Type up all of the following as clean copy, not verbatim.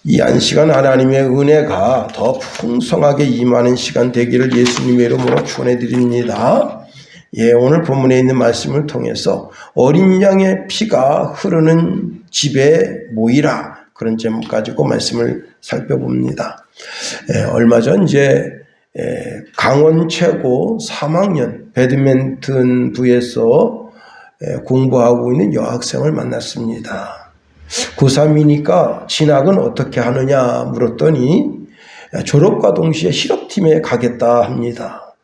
이 안식은 하나님의 은혜가 더 풍성하게 임하는 시간 되기를 예수님의 이름으로 축원해 드립니다. 오늘 본문에 있는 말씀을 통해서 어린 양의 피가 흐르는 집에 모이라, 그런 제목 가지고 말씀을 살펴봅니다. 얼마 전 강원 최고 3학년 배드민턴부에서 공부하고 있는 여학생을 만났습니다. 고3이니까 진학은 어떻게 하느냐 물었더니 졸업과 동시에 실업팀에 가겠다 합니다.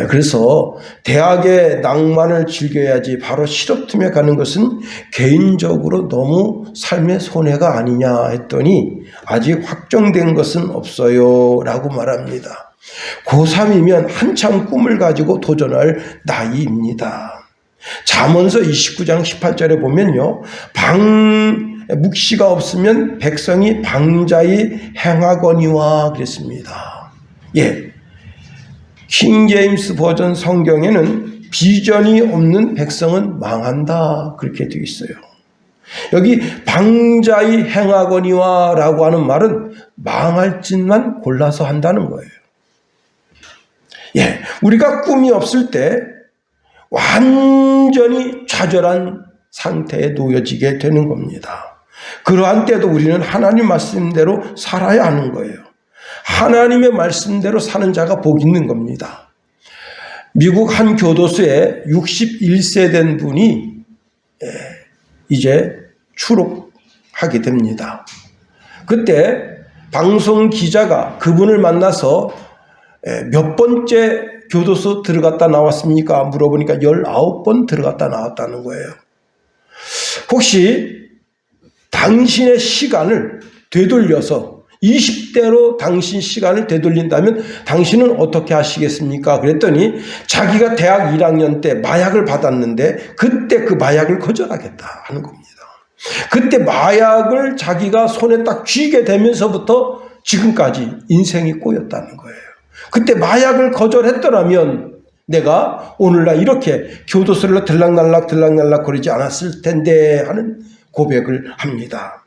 그래서 대학의 낭만을 즐겨야지 바로 실업팀에 가는 것은 개인적으로 너무 삶의 손해가 아니냐 했더니 아직 확정된 것은 없어요 라고 말합니다. 고3이면 한참 꿈을 가지고 도전할 나이입니다. 잠언서 29장 18절에 보면요, 묵시가 없으면 백성이 방자히 행하거니와 그랬습니다. 킹 제임스 버전 성경에는 비전이 없는 백성은 망한다 그렇게 되어 있어요. 여기 방자히 행하거니와 라고 하는 말은 망할 짓만 골라서 한다는 거예요. 우리가 꿈이 없을 때 완전히 좌절한 상태에 놓여지게 되는 겁니다. 그러한 때도 우리는 하나님 말씀대로 살아야 하는 거예요. 하나님의 말씀대로 사는 자가 복 있는 겁니다. 미국 한 교도소에 61세 된 분이 이제 추록하게 됩니다. 그때 방송 기자가 그분을 만나서 몇 번째 교도소 들어갔다 나왔습니까? 물어보니까 19번 들어갔다 나왔다는 거예요. 혹시 당신의 시간을 되돌려서 20대로 당신 시간을 되돌린다면 당신은 어떻게 하시겠습니까? 그랬더니 자기가 대학 1학년 때 마약을 받았는데 그때 그 마약을 거절하겠다 하는 겁니다. 그때 마약을 자기가 손에 딱 쥐게 되면서부터 지금까지 인생이 꼬였다는 거예요. 그때 마약을 거절했더라면 내가 오늘날 이렇게 교도소를 들락날락 거리지 않았을 텐데 하는 고백을 합니다.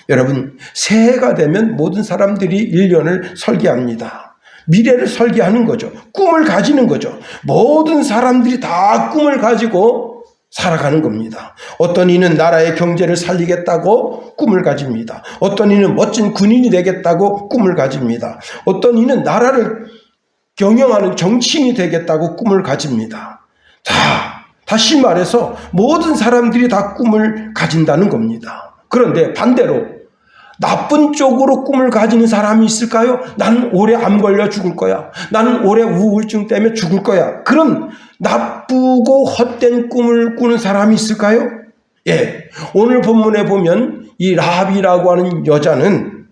여러분, 새해가 되면 모든 사람들이 1년을 설계합니다. 미래를 설계하는 거죠. 꿈을 가지는 거죠. 모든 사람들이 다 꿈을 가지고 살아가는 겁니다. 어떤 이는 나라의 경제를 살리겠다고 꿈을 가집니다. 어떤 이는 멋진 군인이 되겠다고 꿈을 가집니다. 어떤 이는 나라를 경영하는 정치인이 되겠다고 꿈을 가집니다. 다시 말해서 모든 사람들이 다 꿈을 가진다는 겁니다. 그런데 반대로 나쁜 쪽으로 꿈을 가지는 사람이 있을까요? 나는 올해 암 걸려 죽을 거야. 나는 올해 우울증 때문에 죽을 거야. 그런 나쁘고 헛된 꿈을 꾸는 사람이 있을까요? 오늘 본문에 보면 이 라합이라고 하는 여자는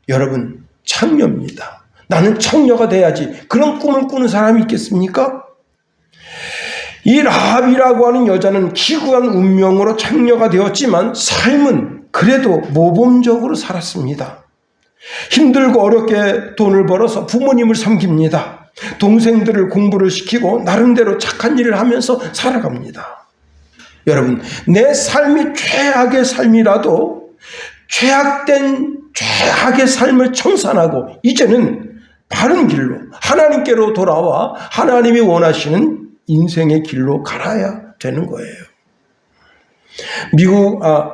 여러분 창녀입니다. 나는 청녀가 돼야지. 그런 꿈을 꾸는 사람이 있겠습니까? 이 라합이라고 하는 여자는 기구한 운명으로 창녀가 되었지만 삶은 그래도 모범적으로 살았습니다. 힘들고 어렵게 돈을 벌어서 부모님을 섬깁니다. 동생들을 공부를 시키고 나름대로 착한 일을 하면서 살아갑니다. 여러분, 내 삶이 최악의 삶이라도 최악의 삶을 청산하고 이제는 바른 길로 하나님께로 돌아와 하나님이 원하시는 인생의 길로 갈아야 되는 거예요.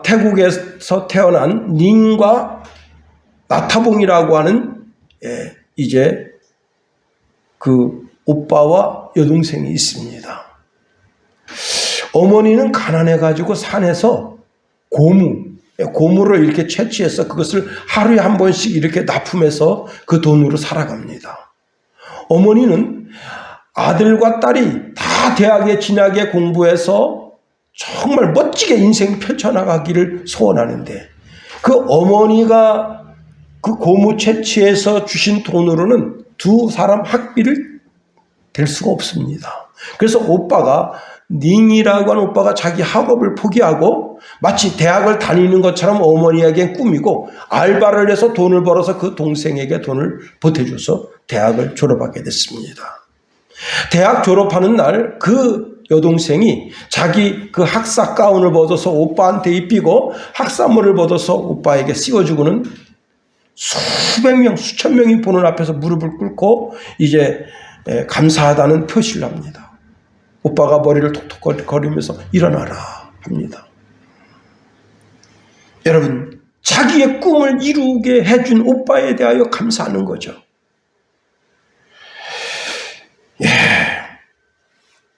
태국에서 태어난 닌과 나타봉이라고 하는 이제 그 오빠와 여동생이 있습니다. 어머니는 가난해가지고 산에서 고무를 이렇게 채취해서 그것을 하루에 한 번씩 이렇게 납품해서 그 돈으로 살아갑니다. 어머니는 아들과 딸이 다 대학에 진학에 공부해서 정말 멋지게 인생 펼쳐나가기를 소원하는데 그 어머니가 그 고무 채취해서 주신 돈으로는 두 사람 학비를 댈 수가 없습니다. 그래서 닝이라고 하는 오빠가 자기 학업을 포기하고 마치 대학을 다니는 것처럼 어머니에겐 꿈이고 알바를 해서 돈을 벌어서 그 동생에게 돈을 보태줘서 대학을 졸업하게 됐습니다. 대학 졸업하는 날 그 여동생이 자기 그 학사 가운을 벗어서 오빠한테 입히고 학사모를 벗어서 오빠에게 씌워주고는 수백 명, 수천 명이 보는 앞에서 무릎을 꿇고 이제 감사하다는 표시를 합니다. 오빠가 머리를 톡톡거리면서 일어나라 합니다. 여러분, 자기의 꿈을 이루게 해준 오빠에 대하여 감사하는 거죠.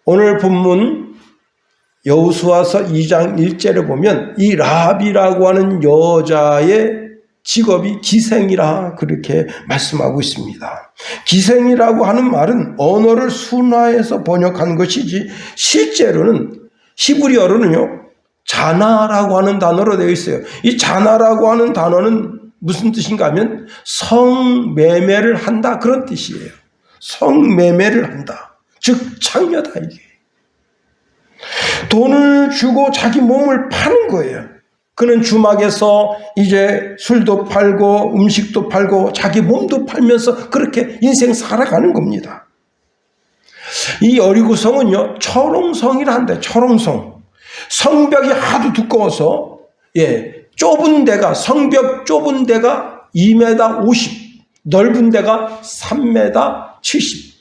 오늘 본문 여호수아서 2장 1절에 보면 이 라합이라고 하는 여자의 직업이 기생이라 그렇게 말씀하고 있습니다. 기생이라고 하는 말은 언어를 순화해서 번역한 것이지 실제로는 히브리어로는요 자나라고 하는 단어로 되어 있어요. 이 자나라고 하는 단어는 무슨 뜻인가 하면 성매매를 한다 그런 뜻이에요. 성매매를 한다. 즉 창녀다 이게. 돈을 주고 자기 몸을 파는 거예요. 그는 주막에서 이제 술도 팔고 음식도 팔고 자기 몸도 팔면서 그렇게 인생 살아가는 겁니다. 이 여리고성은요 철옹성이라 한대. 철옹성. 성벽이 하도 두꺼워서 좁은 데가 성벽 좁은 데가 2m 50, 넓은 데가 3m 70.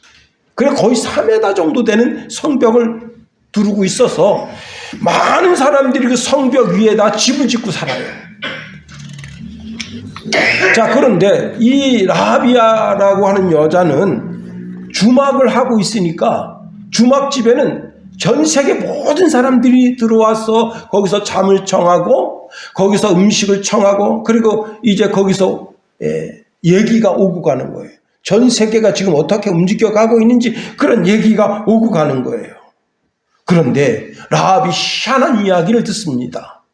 그래 거의 4m 정도 되는 성벽을 두르고 있어서 많은 사람들이 그 성벽 위에다 집을 짓고 살아요. 자, 그런데 이 라합이야라고 하는 여자는 주막을 하고 있으니까 주막집에는 전 세계 모든 사람들이 들어와서 거기서 잠을 청하고 거기서 음식을 청하고 그리고 이제 거기서 얘기가 오고 가는 거예요. 전 세계가 지금 어떻게 움직여가고 있는지 그런 얘기가 오고 가는 거예요. 그런데 라합이 희한한 이야기를 듣습니다.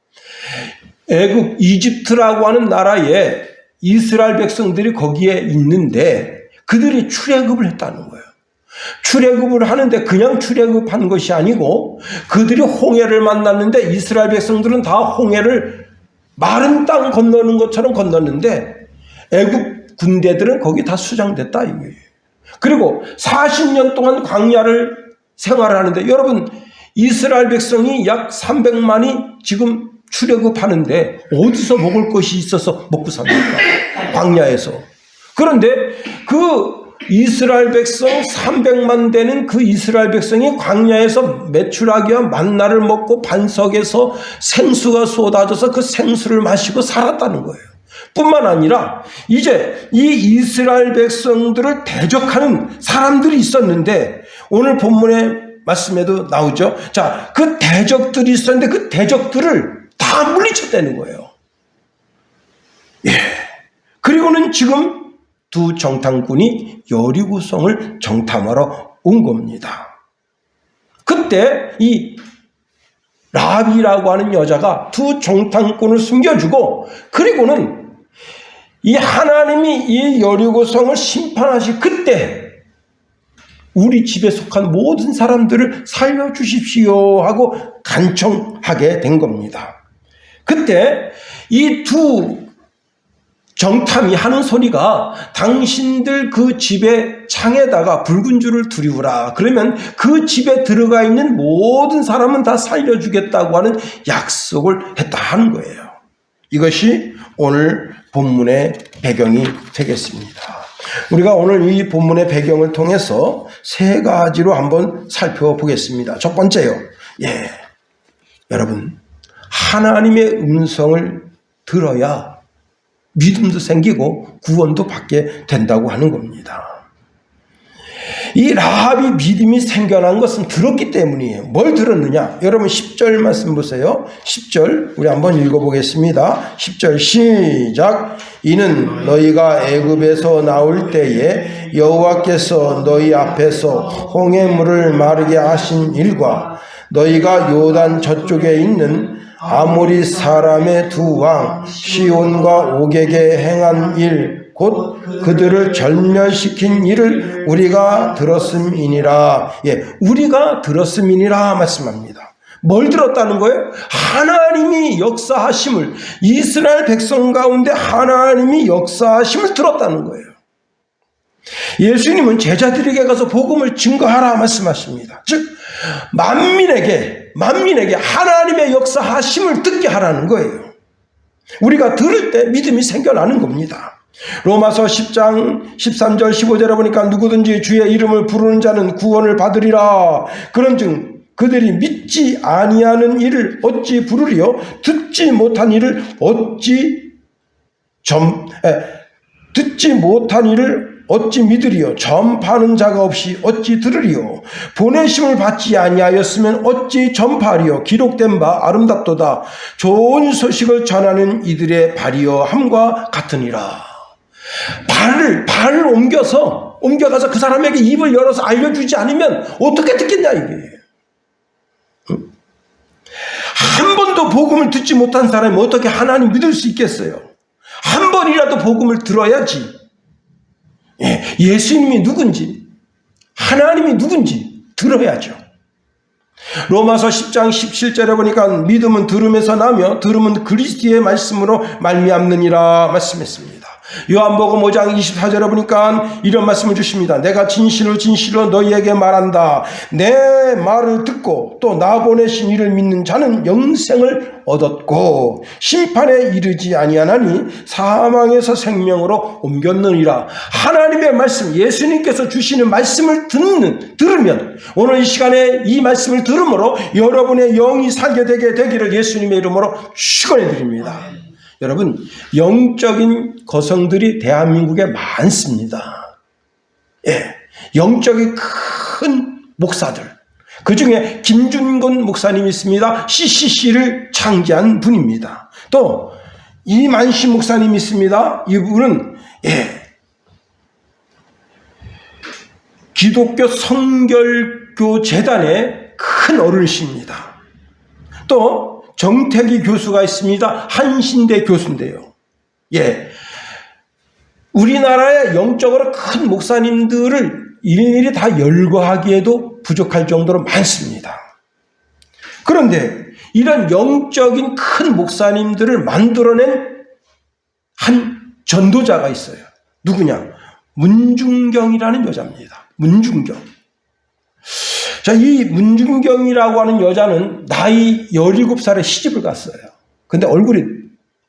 애굽 이집트라고 하는 나라에 이스라엘 백성들이 거기에 있는데 그들이 출애굽을 했다는 거예요. 출애굽을 하는데 그냥 출애굽한 것이 아니고 그들이 홍해를 만났는데 이스라엘 백성들은 다 홍해를 마른 땅 건너는 것처럼 건넜는데 애굽 군대들은 거기 다 수장됐다 이거예요. 그리고 40년 동안 광야를 생활을 하는데 여러분 이스라엘 백성이 약 300만이 지금 출애굽하는데 어디서 먹을 것이 있어서 먹고 삽니까? 광야에서. 그런데 그 이스라엘 백성 300만 되는 그 이스라엘 백성이 광야에서 메추라기와 만나를 먹고 반석에서 생수가 쏟아져서 그 생수를 마시고 살았다는 거예요. 뿐만 아니라 이제 이 이스라엘 백성들을 대적하는 사람들이 있었는데 오늘 본문의 말씀에도 나오죠. 자, 그 대적들이 있었는데 그 대적들을 다 물리쳤다는 거예요. 그리고는 지금 두 정탐꾼이 여리고성을 정탐하러 온 겁니다. 그때 이 라합이라고 하는 여자가 두 정탐꾼을 숨겨주고 그리고는 이 하나님이 이 여리고성을 심판하실 그때 우리 집에 속한 모든 사람들을 살려주십시오 하고 간청하게 된 겁니다. 그때 이 두 정탐이 하는 소리가 당신들 그 집의 창에다가 붉은 줄을 두리우라. 그러면 그 집에 들어가 있는 모든 사람은 다 살려주겠다고 하는 약속을 했다 하는 거예요. 이것이 오늘 본문의 배경이 되겠습니다. 우리가 오늘 이 본문의 배경을 통해서 세 가지로 한번 살펴보겠습니다. 첫 번째요. 여러분, 하나님의 음성을 들어야 믿음도 생기고 구원도 받게 된다고 하는 겁니다. 이 라합이 믿음이 생겨난 것은 들었기 때문이에요. 뭘 들었느냐? 여러분 10절 말씀 보세요. 10절 우리 한번 읽어보겠습니다. 10절 시작. 이는 너희가 애굽에서 나올 때에 여호와께서 너희 앞에서 홍해물을 마르게 하신 일과 너희가 요단 저쪽에 있는 아모리 사람의 두 왕 시온과 오게게 행한 일 곧 그들을 절멸시킨 일을 우리가 들었음이니라. 우리가 들었음이니라 말씀합니다. 뭘 들었다는 거예요? 하나님이 역사하심을, 이스라엘 백성 가운데 하나님이 역사하심을 들었다는 거예요. 예수님은 제자들에게 가서 복음을 증거하라 말씀하십니다. 즉 만민에게 하나님의 역사하심을 듣게 하라는 거예요. 우리가 들을 때 믿음이 생겨나는 겁니다. 로마서 10장 13절 15절에 보니까 누구든지 주의 이름을 부르는 자는 구원을 받으리라. 그런즉 그들이 믿지 아니하는 일을 어찌 부르리요? 듣지 못한 일을 어찌 믿으리요? 전파하는 자가 없이 어찌 들으리요? 보내심을 받지 아니하였으면 어찌 전파하리요? 기록된 바 아름답도다. 좋은 소식을 전하는 이들의 발이여 함과 같으니라. 발을 옮겨가서 그 사람에게 입을 열어서 알려주지 않으면 어떻게 듣겠냐 이게. 한 번도 복음을 듣지 못한 사람이 어떻게 하나님 믿을 수 있겠어요? 한 번이라도 복음을 들어야지. 예수님이 누군지, 하나님이 누군지 들어야죠. 로마서 10장 17절에 보니까 믿음은 들음에서 나며 들음은 그리스도의 말씀으로 말미암느니라 말씀했습니다. 요한복음 5장 24절에 보니까 이런 말씀을 주십니다. 내가 진실로 너희에게 말한다. 내 말을 듣고 또 나 보내신 이를 믿는 자는 영생을 얻었고 심판에 이르지 아니하나니 사망에서 생명으로 옮겼느니라. 하나님의 말씀, 예수님께서 주시는 말씀을 들으면 오늘 이 시간에 이 말씀을 들음으로 여러분의 영이 살게 되기를 예수님의 이름으로 축원해 드립니다. 여러분, 영적인 거성들이 대한민국에 많습니다. 영적인 큰 목사들. 그 중에 김준곤 목사님이 있습니다. CCC를 창제한 분입니다. 또 이만시 목사님이 있습니다. 이분은 기독교 성결교 재단의 큰 어른이십니다. 또 정태기 교수가 있습니다. 한신대 교수인데요. 우리나라의 영적으로 큰 목사님들을 일일이 다 열거하기에도 부족할 정도로 많습니다. 그런데 이런 영적인 큰 목사님들을 만들어낸 한 전도자가 있어요. 누구냐? 문중경이라는 여자입니다. 문중경. 자, 이 문중경이라고 하는 여자는 나이 17살에 시집을 갔어요. 근데 얼굴이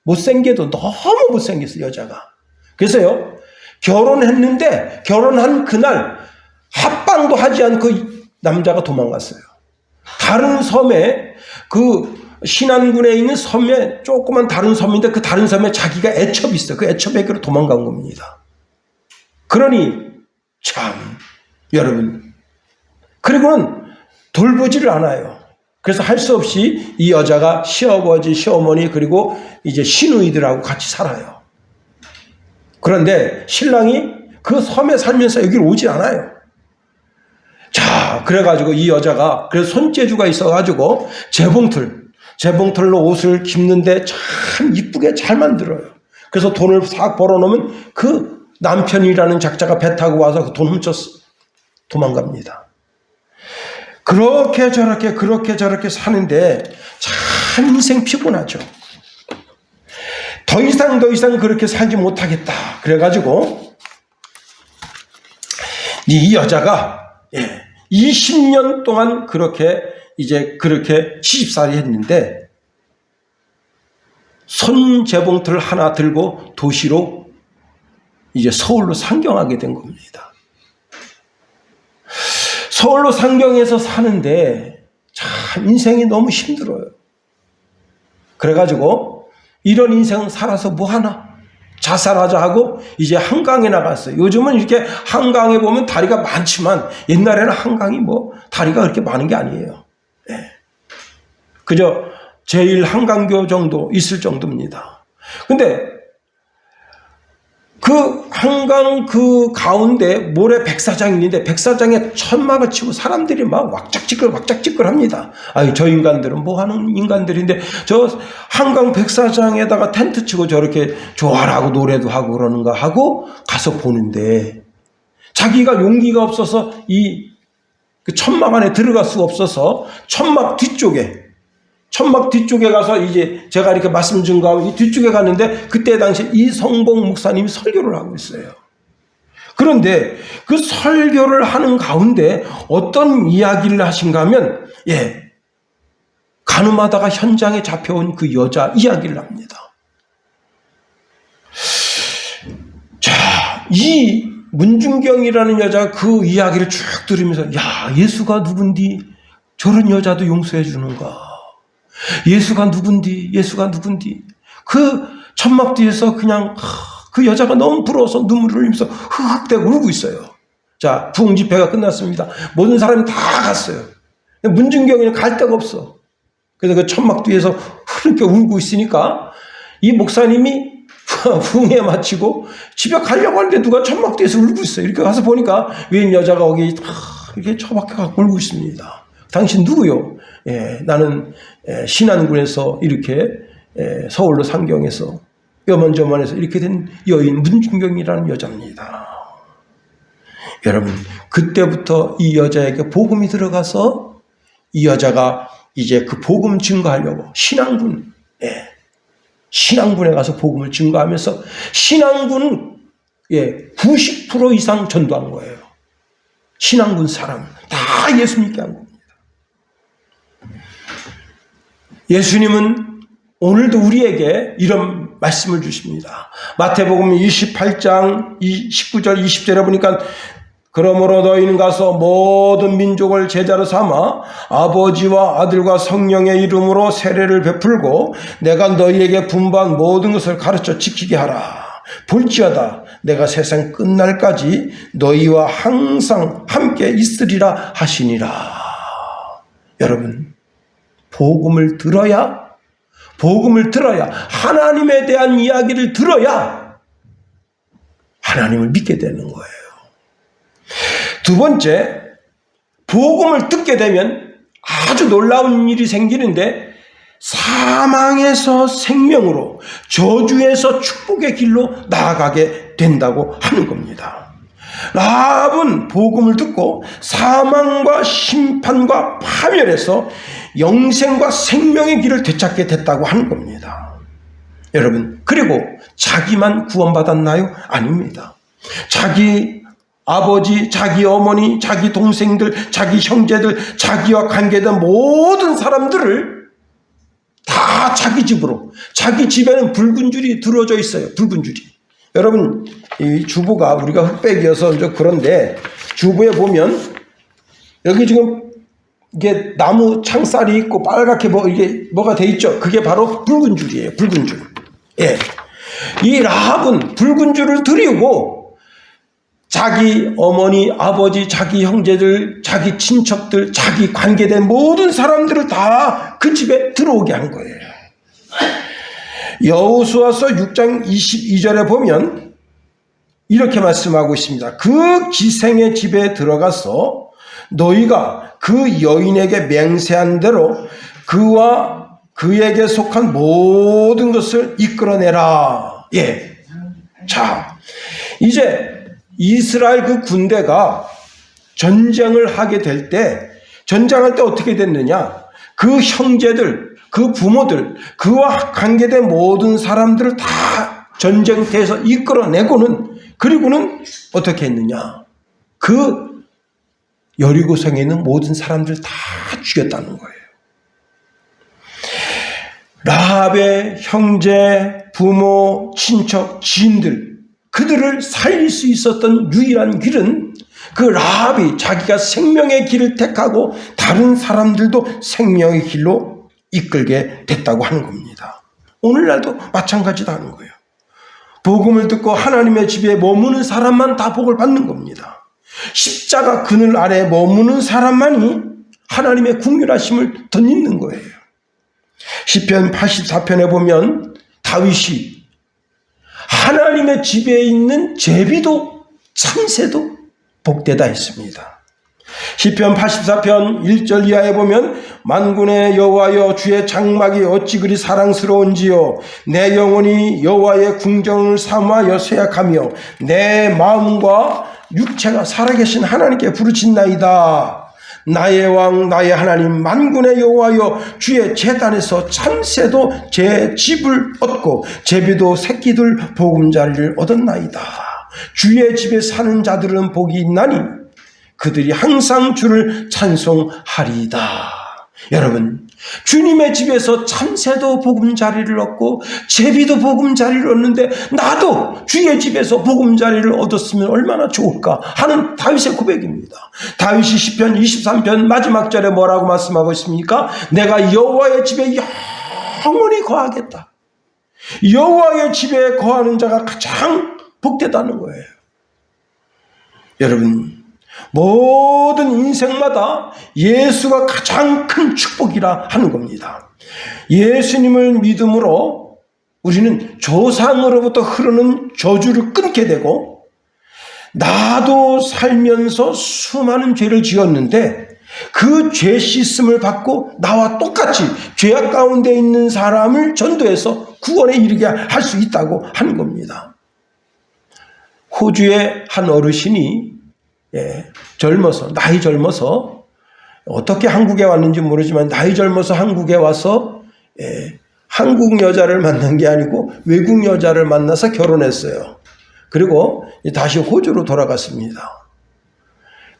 못생겨도 너무 못생겼어요, 여자가. 그래서요, 결혼했는데 결혼한 그날 합방도 하지 않고 남자가 도망갔어요. 다른 섬에, 그 신안군에 있는 섬에, 조그만 다른 섬인데 그 다른 섬에 자기가 애첩이 있어요. 그 애첩에게로 도망간 겁니다. 그러니 참 여러분, 그리고는 돌보지를 않아요. 그래서 할 수 없이 이 여자가 시아버지, 시어머니, 그리고 이제 시누이들하고 같이 살아요. 그런데 신랑이 그 섬에 살면서 여기를 오지 않아요. 자, 그래가지고 이 여자가, 그래서 손재주가 있어가지고 재봉틀로 옷을 입는데 참 이쁘게 잘 만들어요. 그래서 돈을 싹 벌어놓으면 그 남편이라는 작자가 배 타고 와서 그 돈 훔쳐 도망갑니다. 그렇게 저렇게 사는데 참 인생 피곤하죠. 더 이상 그렇게 살지 못하겠다. 그래가지고 이 여자가 20년 동안 그렇게 시집살이 했는데 손재봉틀을 하나 들고 도시로 이제 서울로 상경하게 된 겁니다. 서울로 상경해서 사는데 참 인생이 너무 힘들어요. 그래가지고 이런 인생 살아서 뭐하나? 자살하자 하고 이제 한강에 나갔어요. 요즘은 이렇게 한강에 보면 다리가 많지만 옛날에는 한강이 뭐 다리가 그렇게 많은 게 아니에요. 그저 제1한강교 정도 있을 정도입니다. 근데 그 한강 그 가운데 모래 백사장이 있는데 백사장에 천막을 치고 사람들이 막 왁작지껄 합니다. 아유, 저 인간들은 뭐 하는 인간들인데 저 한강 백사장에다가 텐트 치고 저렇게 좋아라고 노래도 하고 그러는가 하고 가서 보는데 자기가 용기가 없어서 그 천막 안에 들어갈 수가 없어서 천막 뒤쪽에 가서 이제 제가 이렇게 말씀 증거하고 이 뒤쪽에 갔는데 그때 당시에 이성봉 목사님이 설교를 하고 있어요. 그런데 그 설교를 하는 가운데 어떤 이야기를 하신가 하면 가늠하다가 현장에 잡혀온 그 여자 이야기를 합니다. 이 문중경이라는 여자가 그 이야기를 쭉 들으면서 야, 예수가 누군디 저런 여자도 용서해 주는가? 예수가 누군디? 예수가 누군디? 그 천막 뒤에서 그냥 그 여자가 너무 부러워서 눈물을 흘리면서 흐흑대고 울고 있어요. 자, 부흥 집회가 끝났습니다. 모든 사람이 다 갔어요. 문중경이는 갈 데가 없어. 그래서 그 천막 뒤에서 흐르게 울고 있으니까 이 목사님이 부흥회 마치고 집에 가려고 하는데 누가 천막 뒤에서 울고 있어요. 이렇게 가서 보니까 웬 여자가 거기 이렇게 처박혀 갖고 울고 있습니다. 당신 누구요? 나는 신안군에서 이렇게 서울로 상경해서 여만저만해서 이렇게 된 여인 문중경이라는 여자입니다. 여러분, 그때부터 이 여자에게 복음이 들어가서 이 여자가 이제 그 복음 증거하려고 신앙군에 가서 복음을 증거하면서 신앙군은 90% 이상 전도한 거예요. 신앙군 사람 다 예수 믿게 한 겁니다. 예수님은 오늘도 우리에게 이런 말씀을 주십니다. 마태복음 28장 19절 20절에 보니까 그러므로 너희는 가서 모든 민족을 제자로 삼아 아버지와 아들과 성령의 이름으로 세례를 베풀고 내가 너희에게 분부한 모든 것을 가르쳐 지키게 하라. 볼지어다 내가 세상 끝날까지 너희와 항상 함께 있으리라 하시니라. 여러분, 복음을 들어야 하나님에 대한 이야기를 들어야 하나님을 믿게 되는 거예요. 두 번째, 복음을 듣게 되면 아주 놀라운 일이 생기는데 사망에서 생명으로, 저주에서 축복의 길로 나아가게 된다고 하는 겁니다. 라합은 복음을 듣고 사망과 심판과 파멸에서 영생과 생명의 길을 되찾게 됐다고 하는 겁니다. 여러분, 그리고 자기만 구원받았나요? 아닙니다. 자기 아버지, 자기 어머니, 자기 동생들, 자기 형제들, 자기와 관계된 모든 사람들을 다 자기 집으로, 자기 집에는 붉은 줄이 들어져 있어요. 붉은 줄이. 여러분, 이 주부가, 우리가 흑백이어서 좀 그런데 주부에 보면 여기 지금 이게 나무 창살이 있고 빨갛게 이게 뭐가 돼 있죠? 그게 바로 붉은 줄이에요. 붉은 줄. 이 라합은 붉은 줄을 드리고 자기 어머니, 아버지, 자기 형제들, 자기 친척들, 자기 관계된 모든 사람들을 다 그 집에 들어오게 한 거예요. 여호수아서 6장 22절에 보면 이렇게 말씀하고 있습니다. 그 기생의 집에 들어가서 너희가 그 여인에게 맹세한 대로 그와 그에게 속한 모든 것을 이끌어내라. 자, 이제 이스라엘 그 군대가 전쟁을 하게 될 때, 전쟁할 때 어떻게 됐느냐? 그 형제들, 그 부모들, 그와 관계된 모든 사람들을 다 전쟁터에서 이끌어내고는, 그리고는 어떻게 했느냐? 그 여리고성에 있는 모든 사람들 다 죽였다는 거예요. 라합의 형제, 부모, 친척, 지인들, 그들을 살릴 수 있었던 유일한 길은 그 라합이 자기가 생명의 길을 택하고 다른 사람들도 생명의 길로 이끌게 됐다고 하는 겁니다. 오늘날도 마찬가지다는 거예요. 복음을 듣고 하나님의 집에 머무는 사람만 다 복을 받는 겁니다. 십자가 그늘 아래 머무는 사람만이 하나님의 긍휼하심을 덧입는 거예요. 시편 84편에 보면 다윗이 하나님의 집에 있는 제비도 참새도 복되다 했습니다. 시편 84편 1절 이하에 보면 만군의 여호와여 주의 장막이 어찌 그리 사랑스러운지요 내 영혼이 여호와의 궁정을 사모하여 쇠약하며 내 마음과 육체가 살아계신 하나님께 부르짖나이다. 나의 왕 나의 하나님 만군의 여호와여 주의 제단에서 참새도 제 집을 얻고 제비도 새끼들 보금자리를 얻었나이다. 주의 집에 사는 자들은 복이 있나니 그들이 항상 주를 찬송하리이다. 여러분, 주님의 집에서 참새도 보금자리를 얻고 제비도 보금자리를 얻는데 나도 주의 집에서 보금자리를 얻었으면 얼마나 좋을까 하는 다윗의 고백입니다. 다윗이 시편 23편 마지막 절에 뭐라고 말씀하고 있습니까? 내가 여호와의 집에 영원히 거하겠다. 여호와의 집에 거하는 자가 가장 복되다는 거예요. 여러분, 모든 인생마다 예수가 가장 큰 축복이라 하는 겁니다. 예수님을 믿음으로 우리는 조상으로부터 흐르는 저주를 끊게 되고, 나도 살면서 수많은 죄를 지었는데 그 죄 씻음을 받고 나와 똑같이 죄악 가운데 있는 사람을 전도해서 구원에 이르게 할 수 있다고 하는 겁니다. 호주의 한 어르신이 나이 젊어서 어떻게 한국에 왔는지 모르지만 나이 젊어서 한국에 와서 한국 여자를 만난 게 아니고 외국 여자를 만나서 결혼했어요. 그리고 다시 호주로 돌아갔습니다.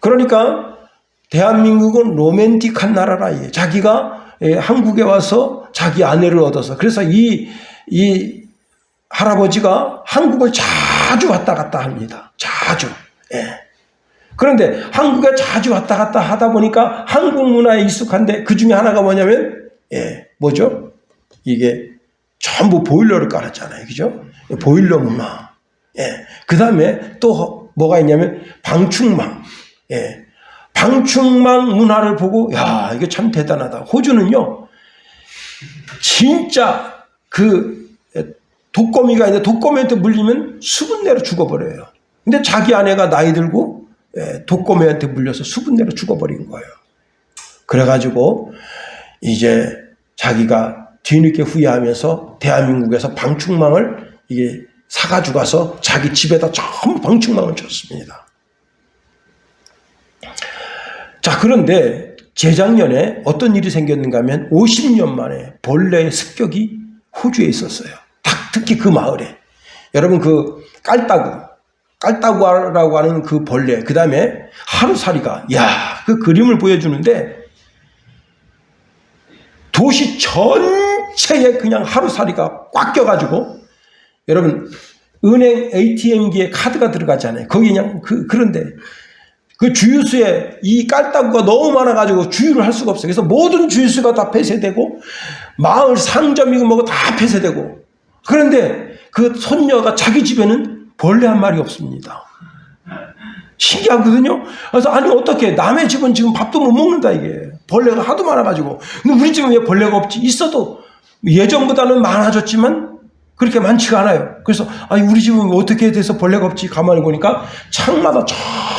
그러니까 대한민국은 로맨틱한 나라라. 자기가 한국에 와서 자기 아내를 얻어서, 그래서 이 할아버지가 한국을 자주 왔다 갔다 합니다. 자주. 그런데 한국에 자주 왔다 갔다 하다 보니까 한국 문화에 익숙한데 그 중에 하나가 뭐냐면, 뭐죠? 이게 전부 보일러를 깔았잖아요. 그죠? 보일러 문화. 그 다음에 또 뭐가 있냐면 방충망. 방충망 문화를 보고, 야, 이게 참 대단하다. 호주는요, 진짜 독거미가 있는데 독거미한테 물리면 수분내로 죽어버려요. 근데 자기 아내가 나이 들고 독거미한테 물려서 수분내로 죽어버린 거예요. 그래가지고 이제 자기가 뒤늦게 후회하면서 대한민국에서 방충망을 이게 사가지고 가서 자기 집에다 전부 방충망을 쳤습니다. 자, 그런데 재작년에 어떤 일이 생겼는가 하면 50년 만에 벌레의 습격이 호주에 있었어요. 특히 그 마을에. 여러분, 그 깔따구라고 하는 그 벌레, 그 다음에 하루살이가, 그 그림을 보여주는데 도시 전체에 그냥 하루살이가 꽉 껴가지고, 여러분, 은행 ATM기에 카드가 들어가잖아요. 거기 그냥 그런데 그 주유소에 이 깔따구가 너무 많아가지고 주유를 할 수가 없어요. 그래서 모든 주유소가 다 폐쇄되고, 마을 상점이고 뭐고 다 폐쇄되고, 그런데 그 손녀가 자기 집에는 벌레 한 마리 없습니다. 신기하거든요. 그래서 아니 어떻게 남의 집은 지금 밥도 못 먹는다 이게. 벌레가 하도 많아가지고. 근데 우리 집은 왜 벌레가 없지? 있어도 예전보다는 많아졌지만 그렇게 많지가 않아요. 그래서 아니 우리 집은 어떻게 돼서 벌레가 없지? 가만히 보니까 창마다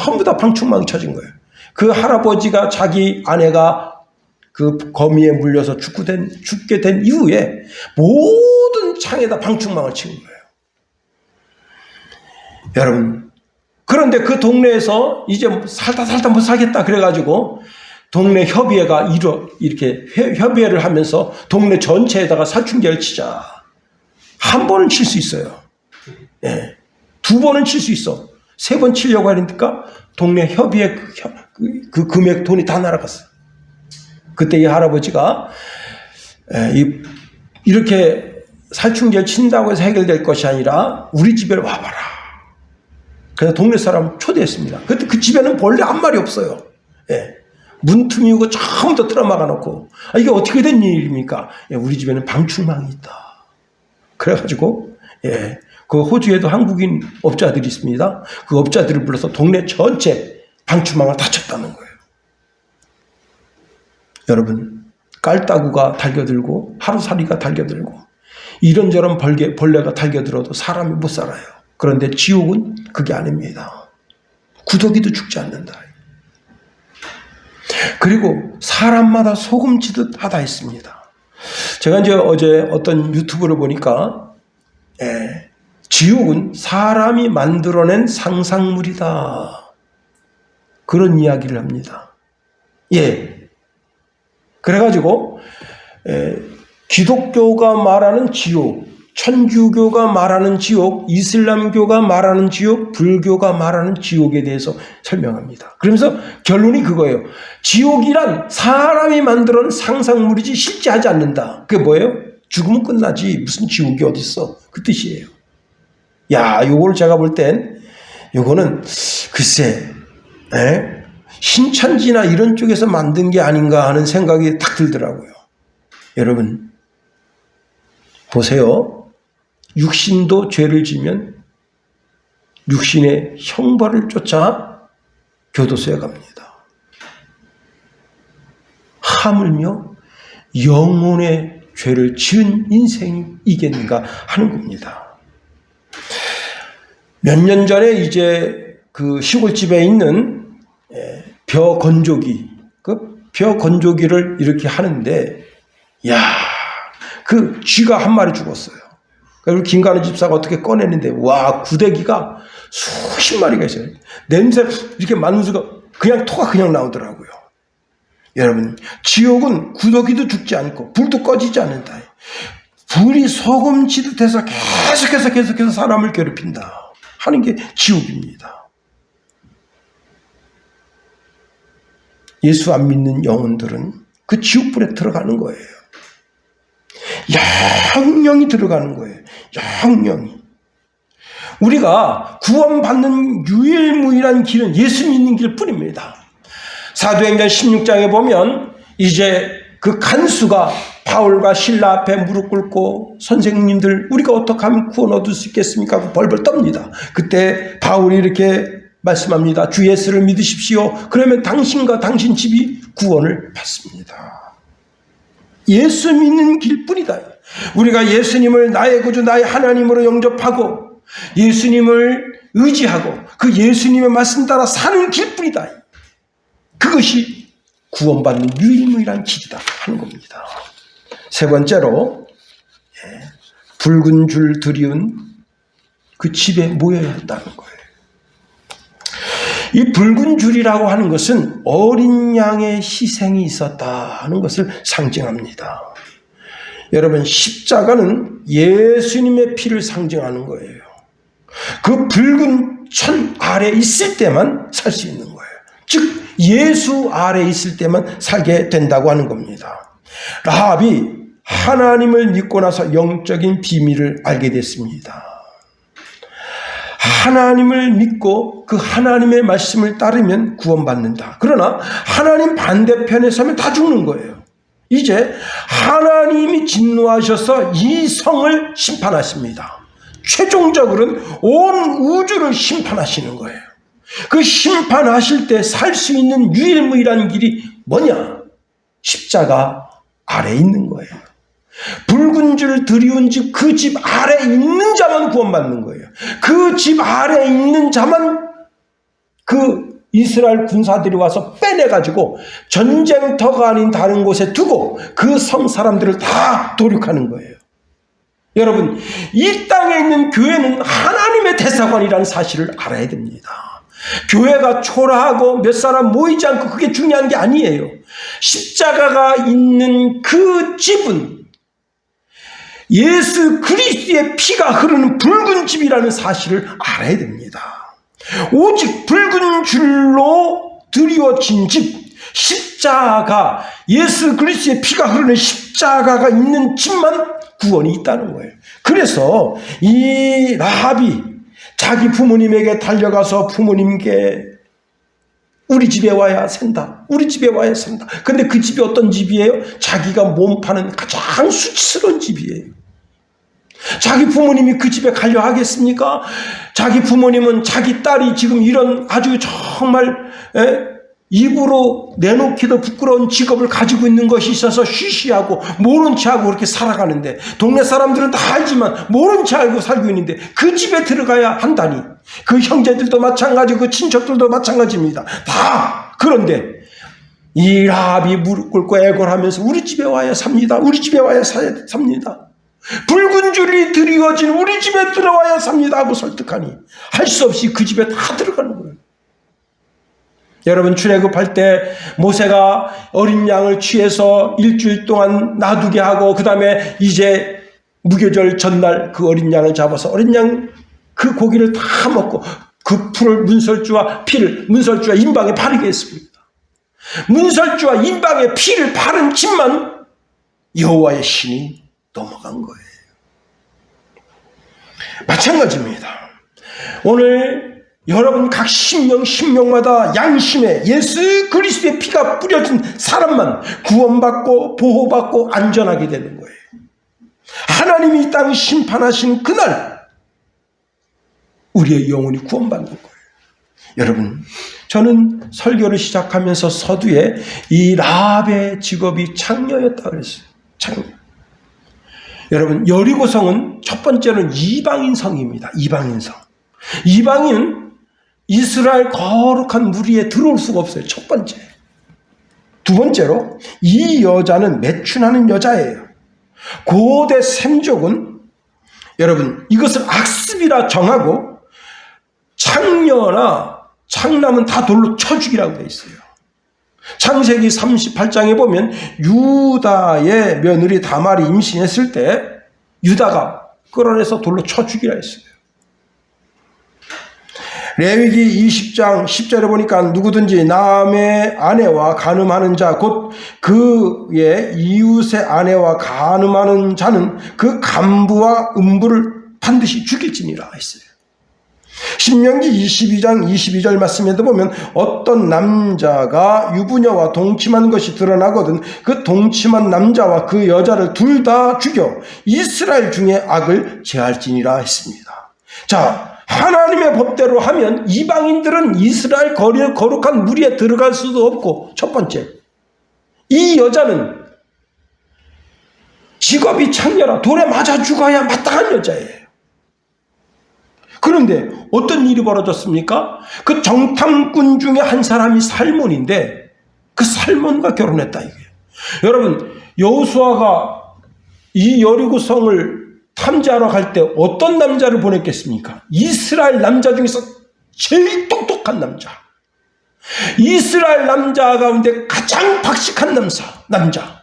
전부 다 방충망이 쳐진 거예요. 그 할아버지가 자기 아내가 그 거미에 물려서 죽게 된 이후에 모든 창에다 방충망을 치는 거예요. 여러분, 그런데 그 동네에서 이제 살다 못 살겠다 그래가지고 동네 협의회가 이렇게 협의회를 하면서 동네 전체에다가 살충제를 치자. 한 번은 칠 수 있어요. 두 번은 칠 수 있어. 세 번 치려고 하니까 동네 협의회 그 금액 돈이 다 날아갔어요. 그때 이 할아버지가 이렇게 살충제를 친다고 해서 해결될 것이 아니라 우리 집에 와봐라. 그래서 동네 사람 초대했습니다. 그때 그 집에는 벌레 한 마리 없어요. 문틈이고 전부 다 틀어막아 놓고, 이게 어떻게 된 일입니까? 우리 집에는 방충망이 있다. 그래가지고 그 호주에도 한국인 업자들이 있습니다. 그 업자들을 불러서 동네 전체 방충망을 다 쳤다는 거예요. 여러분, 깔따구가 달겨들고 하루살이가 달겨들고 이런저런 벌레가 달겨들어도 사람이 못 살아요. 그런데 지옥은 그게 아닙니다. 구더기도 죽지 않는다. 그리고 사람마다 소금 치듯 하다 했습니다. 제가 이제 어제 어떤 유튜브를 보니까 지옥은 사람이 만들어낸 상상물이다. 그런 이야기를 합니다. 그래가지고 기독교가 말하는 지옥, 천주교가 말하는 지옥, 이슬람교가 말하는 지옥, 불교가 말하는 지옥에 대해서 설명합니다. 그러면서 결론이 그거예요. 지옥이란 사람이 만들어 놓은 상상물이지 실제 하지 않는다. 그게 뭐예요? 죽으면 끝나지 무슨 지옥이 어딨어. 그 뜻이에요. 야, 요걸 제가 볼 땐 요거는 글쎄 신천지나 이런 쪽에서 만든 게 아닌가 하는 생각이 딱 들더라고요. 여러분 보세요. 육신도 죄를 지면 육신의 형벌을 쫓아 교도소에 갑니다. 하물며 영혼의 죄를 지은 인생이 이겠는가 하는 겁니다. 몇 년 전에 이제 그 시골집에 있는 벼 건조기, 그 벼 건조기를 이렇게 하는데, 야, 그 쥐가 한 마리 죽었어요. 그리고 김가는 집사가 어떻게 꺼내는데, 와, 구데기가 수십 마리가 있어요. 냄새 이렇게 맡으면서 그냥 토가 그냥 나오더라고요. 여러분, 지옥은 구더기도 죽지 않고 불도 꺼지지 않는다. 불이 소금 지듯해서 계속해서 사람을 괴롭힌다 하는 게 지옥입니다. 예수 안 믿는 영혼들은 그 지옥불에 들어가는 거예요. 영영이 들어가는 거예요. 영영이. 우리가 구원받는 유일무이한 길은 예수 믿는 길뿐입니다. 사도행전 16장에 보면 이제 그 간수가 바울과 실라 앞에 무릎 꿇고 선생님들 우리가 어떻게 하면 구원 얻을 수 있겠습니까? 하고 벌벌 떱니다. 그때 바울이 이렇게 말씀합니다. 주 예수를 믿으십시오. 그러면 당신과 당신 집이 구원을 받습니다. 예수 믿는 길뿐이다. 우리가 예수님을 나의 구주 나의 하나님으로 영접하고 예수님을 의지하고 그 예수님의 말씀 따라 사는 길뿐이다. 그것이 구원받는 유일무이한 길이다 하는 겁니다. 세 번째로 붉은 줄 드리운 그 집에 모여야 한다는 거예요. 이 붉은 줄이라고 하는 것은 어린 양의 희생이 있었다 하는 것을 상징합니다. 여러분, 십자가는 예수님의 피를 상징하는 거예요. 그 붉은 천 아래 있을 때만 살 수 있는 거예요. 즉 예수 아래 있을 때만 살게 된다고 하는 겁니다. 라합이 하나님을 믿고 나서 영적인 비밀을 알게 됐습니다. 하나님을 믿고 그 하나님의 말씀을 따르면 구원받는다. 그러나 하나님 반대편에 서면 다 죽는 거예요. 이제 하나님이 진노하셔서 이 성을 심판하십니다. 최종적으로는 온 우주를 심판하시는 거예요. 그 심판하실 때 살 수 있는 유일무이한 길이 뭐냐? 십자가 아래 있는 거예요. 붉은 줄 드리운 집, 그 집 아래 있는 자만 구원받는 거예요. 그 집 아래 있는 자만 그 이스라엘 군사들이 와서 빼내가지고 전쟁터가 아닌 다른 곳에 두고 그 성 사람들을 다 도륙하는 거예요. 여러분, 이 땅에 있는 교회는 하나님의 대사관이라는 사실을 알아야 됩니다. 교회가 초라하고 몇 사람 모이지 않고 그게 중요한 게 아니에요. 십자가가 있는 그 집은 예수 그리스도의 피가 흐르는 붉은 집이라는 사실을 알아야 됩니다. 오직 붉은 줄로 드리워진 집, 십자가, 예수 그리스도의 피가 흐르는 십자가가 있는 집만 구원이 있다는 거예요. 그래서 이 라합이 자기 부모님에게 달려가서 부모님께 우리 집에 와야 산다. 우리 집에 와야 산다. 근데 그 집이 어떤 집이에요? 자기가 몸 파는 가장 수치스러운 집이에요. 자기 부모님이 그 집에 가려 하겠습니까? 자기 부모님은 자기 딸이 지금 이런 아주 정말 입으로 내놓기도 부끄러운 직업을 가지고 있는 것이 있어서 쉬쉬하고 모른 체하고 그렇게 살아가는데 동네 사람들은 다 알지만 모른 체 알고 살고 있는데 그 집에 들어가야 한다니. 그 형제들도 마찬가지고 그 친척들도 마찬가지입니다. 다. 그런데 이 라합이 무릎 꿇고 애걸하면서 우리 집에 와야 삽니다. 우리 집에 와야 삽니다. 붉은 줄이 드리워진 우리 집에 들어와야 삽니다 하고 설득하니 할 수 없이 그 집에 다 들어가는 거예요. 여러분, 출애굽할 때 모세가 어린 양을 취해서 일주일 동안 놔두게 하고 그 다음에 이제 무교절 전날 그 어린 양을 잡아서 어린 양 그 고기를 다 먹고 그 풀을 문설주와 인방에 바르게 했습니다. 문설주와 인방에 피를 바른 집만 여호와의 신이 넘어간 거예요. 마찬가지입니다. 오늘 여러분 각 심령마다 양심에 예수 그리스도의 피가 뿌려진 사람만 구원받고 보호받고 안전하게 되는 거예요. 하나님이 이 땅 심판하신 그날 우리의 영혼이 구원받는 거예요. 여러분, 저는 설교를 시작하면서 서두에 이 라합의 직업이 창녀였다 그랬어요. 창녀. 여러분, 여리고성은 첫 번째는 이방인 성입니다. 이방인 성. 이방인은 이스라엘 거룩한 무리에 들어올 수가 없어요. 첫 번째. 두 번째로 이 여자는 매춘하는 여자예요. 고대 셈족은 여러분 이것을 악습이라 정하고 창녀나 창남은 다 돌로 쳐 죽이라고 되어 있어요. 창세기 38장에 보면 유다의 며느리 다말이 임신했을 때 유다가 끌어내서 돌로 쳐 죽이라 했어요. 레위기 20장 10절에 보니까 누구든지 남의 아내와 간음하는 자 곧 그의 이웃의 아내와 간음하는 자는 그 간부와 음부를 반드시 죽일지니라 했어요. 신명기 22장 22절 말씀에도 보면 어떤 남자가 유부녀와 동침한 것이 드러나거든 그 동침한 남자와 그 여자를 둘 다 죽여 이스라엘 중에 악을 제할지니라 했습니다. 자, 하나님의 법대로 하면 이방인들은 이스라엘 거룩한 무리에 들어갈 수도 없고, 첫 번째, 이 여자는 직업이 창녀라 돌에 맞아 죽어야 마땅한 여자예요. 그런데 어떤 일이 벌어졌습니까? 그 정탐꾼 중에 한 사람이 살몬인데 그 살몬과 결혼했다 이거예요. 여러분, 여호수아가 이 여리고성을 탐지하러 갈 때 어떤 남자를 보냈겠습니까? 이스라엘 남자 중에서 제일 똑똑한 남자, 이스라엘 남자 가운데 가장 박식한 남자,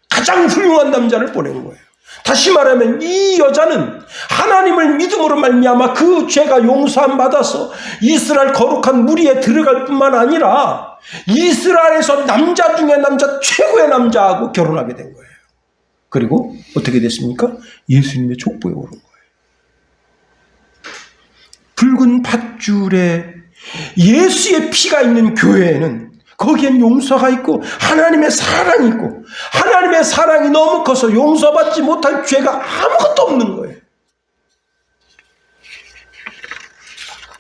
가장 훌륭한 남자를 보낸 거예요. 다시 말하면 이 여자는 하나님을 믿음으로 말미암아 그 죄가 용서함 받아서 이스라엘 거룩한 무리에 들어갈 뿐만 아니라 이스라엘에서 남자 중에 남자 최고의 남자하고 결혼하게 된 거예요. 그리고 어떻게 됐습니까? 예수님의 족보에 오른 거예요. 붉은 밧줄에 예수의 피가 있는 교회에는 거기엔 용서가 있고 하나님의 사랑이 있고 하나님의 사랑이 너무 커서 용서받지 못할 죄가 아무것도 없는 거예요.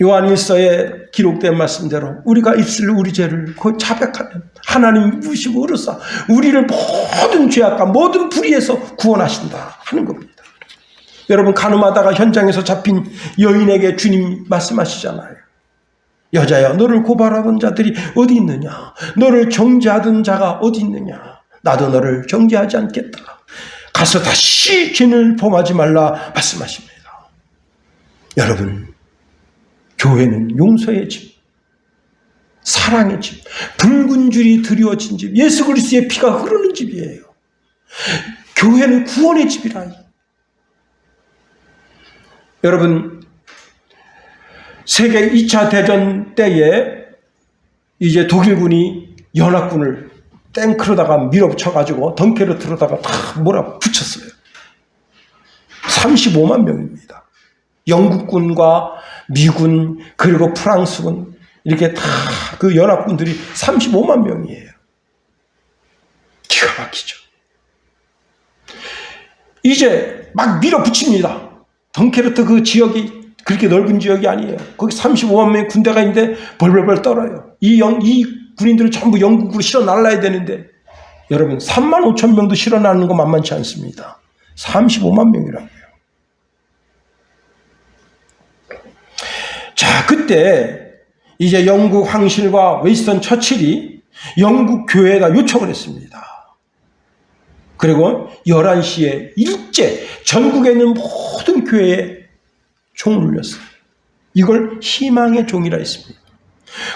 요한일서에 기록된 말씀대로 우리가 있을 우리 죄를 그 자백하면 하나님 부시고 으르사 우리를 모든 죄악과 모든 불의에서 구원하신다 하는 겁니다. 여러분, 간음하다가 현장에서 잡힌 여인에게 주님 말씀하시잖아요. 여자야, 너를 고발하던 자들이 어디 있느냐? 너를 정죄하던 자가 어디 있느냐? 나도 너를 정죄하지 않겠다. 가서 다시 죄를 범하지 말라 말씀하십니다. 여러분, 교회는 용서의 집, 사랑의 집, 붉은 줄이 드리워진 집, 예수 그리스도의 피가 흐르는 집이에요. 교회는 구원의 집이라. 여러분, 세계 2차 대전 때에 이제 독일군이 연합군을 탱크로다가 밀어붙여가지고 덩케르트로다가 다 몰아붙였어요. 35만 명입니다. 영국군과 미군 그리고 프랑스군 이렇게 다 그 연합군들이 35만 명이에요. 기가 막히죠. 이제 막 밀어붙입니다. 덩케르트 그 지역이 그렇게 넓은 지역이 아니에요. 거기 35만 명의 군대가 있는데 벌벌벌 떨어요. 이 군인들을 전부 영국으로 실어 날라야 되는데 여러분 3만 5천 명도 실어 나르는 거 만만치 않습니다. 35만 명이라고요. 자, 그때 이제 영국 황실과 웨스턴 처칠이 영국 교회에다 요청을 했습니다. 그리고 11시에 일제 전국에 있는 모든 교회에 종을 울렸어요. 이걸 희망의 종이라 했습니다.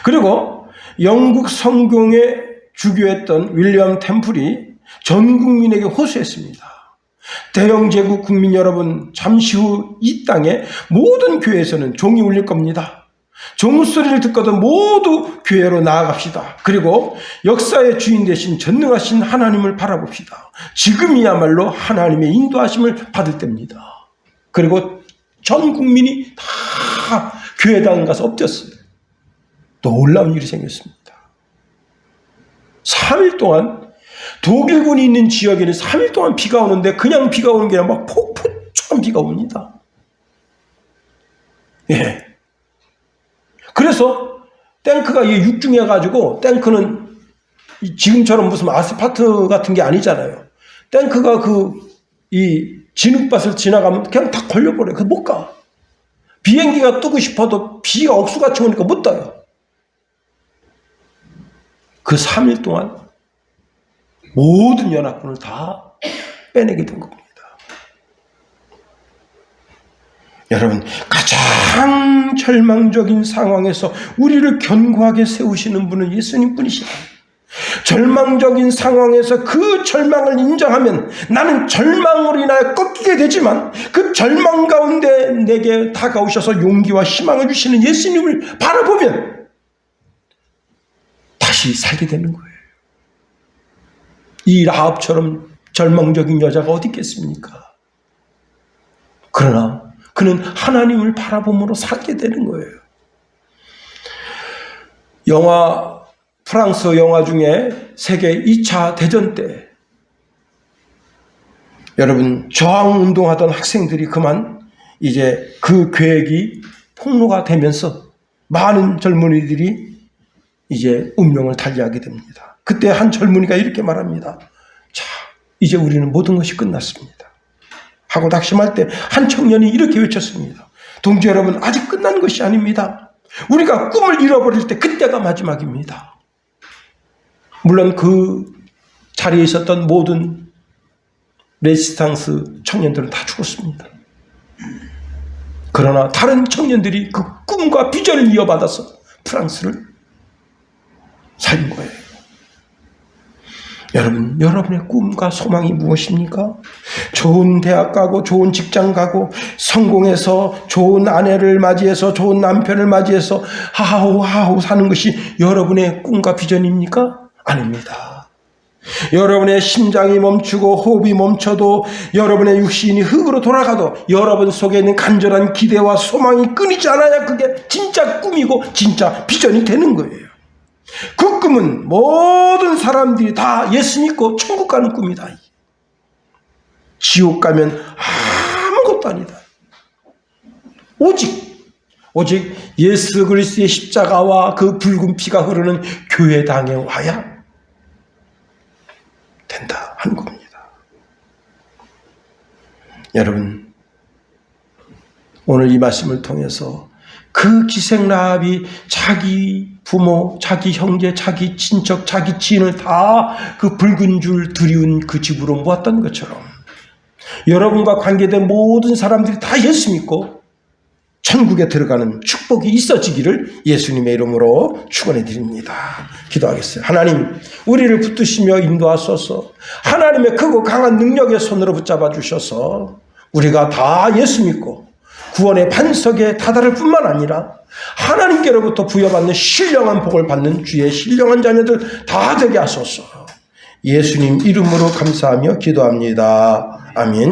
그리고 영국 성경에 주교했던 윌리엄 템플이 전 국민에게 호소했습니다. 대영 제국 국민 여러분, 잠시 후 이 땅에 모든 교회에서는 종이 울릴 겁니다. 종 소리를 듣거든 모두 교회로 나아갑시다. 그리고 역사의 주인 되신 전능하신 하나님을 바라봅시다. 지금이야말로 하나님의 인도하심을 받을 때입니다. 그리고 전 국민이 다 교회당 가서 엎드렸어요. 놀라운 일이 생겼습니다. 3일 동안 독일군이 있는 지역에는 3일 동안 비가 오는데 그냥 비가 오는 게 아니라 막 폭포처럼 비가 옵니다. 예. 그래서 탱크가 육중해가지고, 탱크는 지금처럼 무슨 아스팔트 같은 게 아니잖아요. 탱크가 이 진흙밭을 지나가면 그냥 다 걸려버려요. 그래서 못 가. 비행기가 뜨고 싶어도 비가 억수같이 오니까 못 떠요. 그 3일 동안 모든 연합군을 다 빼내게 된 겁니다. 여러분, 가장 절망적인 상황에서 우리를 견고하게 세우시는 분은 예수님 뿐이시다. 절망적인 상황에서 그 절망을 인정하면 나는 절망으로 인하여 꺾이게 되지만 그 절망 가운데 내게 다가오셔서 용기와 희망을 주시는 예수님을 바라보면 다시 살게 되는 거예요. 이 라합처럼 절망적인 여자가 어디 있겠습니까? 그러나 그는 하나님을 바라봄으로 살게 되는 거예요. 프랑스 영화 중에 세계 2차 대전 때 여러분 저항운동하던 학생들이 그만 이제 그 계획이 폭로가 되면서 많은 젊은이들이 이제 운명을 달리하게 됩니다. 그때 한 젊은이가 이렇게 말합니다. 자, 이제 우리는 모든 것이 끝났습니다. 하고 낙심할 때 한 청년이 이렇게 외쳤습니다. 동지 여러분, 아직 끝난 것이 아닙니다. 우리가 꿈을 잃어버릴 때 그때가 마지막입니다. 물론 그 자리에 있었던 모든 레지스탕스 청년들은 다 죽었습니다. 그러나 다른 청년들이 그 꿈과 비전을 이어받아서 프랑스를 살린 거예요. 여러분, 여러분의 꿈과 소망이 무엇입니까? 좋은 대학 가고 좋은 직장 가고 성공해서 좋은 아내를 맞이해서 좋은 남편을 맞이해서 하하호 사는 것이 여러분의 꿈과 비전입니까? 아닙니다. 여러분의 심장이 멈추고 호흡이 멈춰도 여러분의 육신이 흙으로 돌아가도 여러분 속에 있는 간절한 기대와 소망이 끊이지 않아야 그게 진짜 꿈이고 진짜 비전이 되는 거예요. 그 꿈은 모든 사람들이 다 예수 믿고 천국 가는 꿈이다. 지옥 가면 아무것도 아니다. 오직 예수 그리스도의 십자가와 그 붉은 피가 흐르는 교회당에 와야 된다 하는 겁니다. 여러분, 오늘 이 말씀을 통해서 그 기생 라합이 자기 부모, 자기 형제, 자기 친척, 자기 지인을 다 그 붉은 줄 두려운 그 집으로 모았던 것처럼 여러분과 관계된 모든 사람들이 다 예수 믿고 천국에 들어가는 축복이 있어지기를 예수님의 이름으로 축원해 드립니다. 기도하겠어요. 하나님, 우리를 붙드시며 인도하소서. 하나님의 크고 강한 능력의 손으로 붙잡아 주셔서 우리가 다 예수 믿고 구원의 반석에 다다를 뿐만 아니라 하나님께로부터 부여받는 신령한 복을 받는 주의 신령한 자녀들 다 되게 하소서. 예수님 이름으로 감사하며 기도합니다. 아멘.